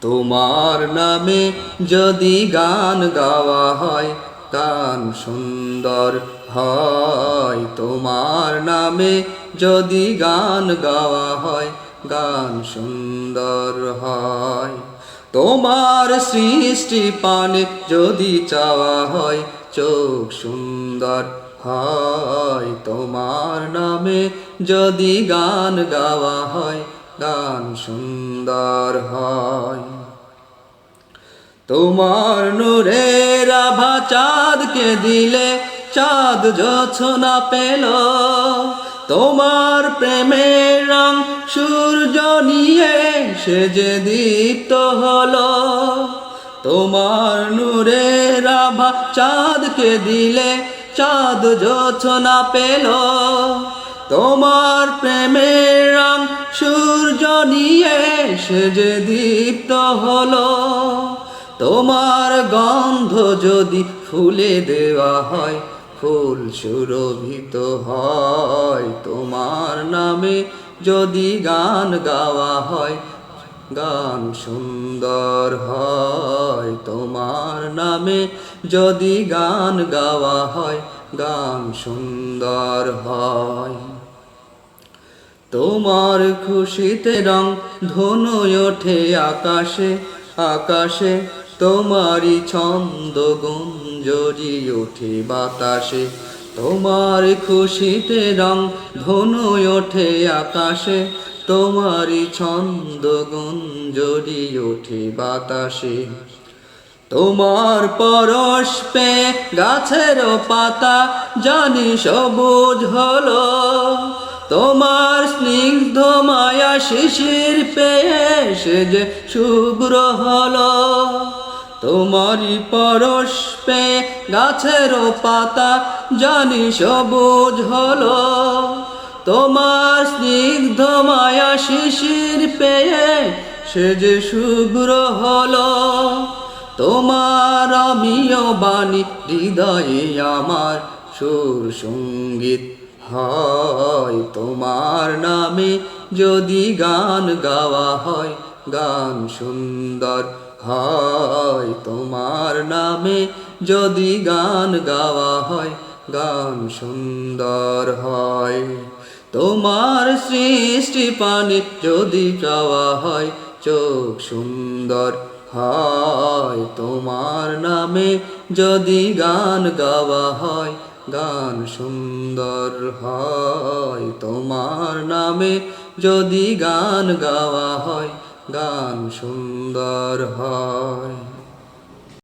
তোমার নামে যদি গান গাওয়া হয় গান সুন্দর হয়। তোমার নামে যদি গান গাওয়া হয় গান সুন্দর হয়। তোমার সৃষ্টি পানে যদি চাওয়া হয় চোখ সুন্দর হয়। তোমার নামে যদি গান গাওয়া হয় গান সুন্দর হয়। তোমার নূরের আভা চাঁদকে দিলে চাঁদ জোছনা পেল। তোমার প্রেমের রং সূর্য নিয়ে সে যে দীপ্ত হলো। তোমার নূরের আভা চাঁদকে দিলে চাঁদ জোছনা পেল। তোমার প্রেমের রং সূর্য নিয়ে সে যে দীপ্ত হলো। তোমার গন্ধ যদি ফুলে দেওয়া হয় ফুল সুরভিত হয়। তোমার নামে যদি গান গাওয়া হয় গান সুন্দর হয়। তোমার নামে যদি গান গাওয়া হয় গান সুন্দর হয়। তোমার খুশিতে রং ধনু ওঠে আকাশে আকাশে। তোমারই ছন্দ গুঞ্জরি ওঠে বাতাসে। তোমার খুশিতে রং ধনু ওঠে আকাশে। তোমারই ছন্দ গুঞ্জরি ওঠে বাতাসে। তোমার পরশ পেয়ে গাছের পাতা জানি সবুজ হলো। তোমার স্নিগ্ধ মায়া শিশির পেয়ে সে যে শুভ্র হলো। তোমারই পরশ পেয়ে গাছের পাতা জানি সবুজ হলো। তোমার স্নিগ্ধ মায়া শিশির পেয়ে সে যে শুভ্র হলো। তোমার অমিয় বাণী হৃদয়ে আমার সুর সঙ্গীত হয়। তোমার নামে যদি গান গাওয়া হয় গান সুন্দর হয়। তোমার নামে যদি গান গাওয়া হয় গান সুন্দর হয়। তোমার সৃষ্টি পানে যদি চাওয়া হয় চোখ সুন্দর হয়। তোমার নামে যদি গান গাওয়া হয় গান সুন্দর হয়। তোমার নামে যদি গান গাওয়া হয় গান সুন্দর হয়।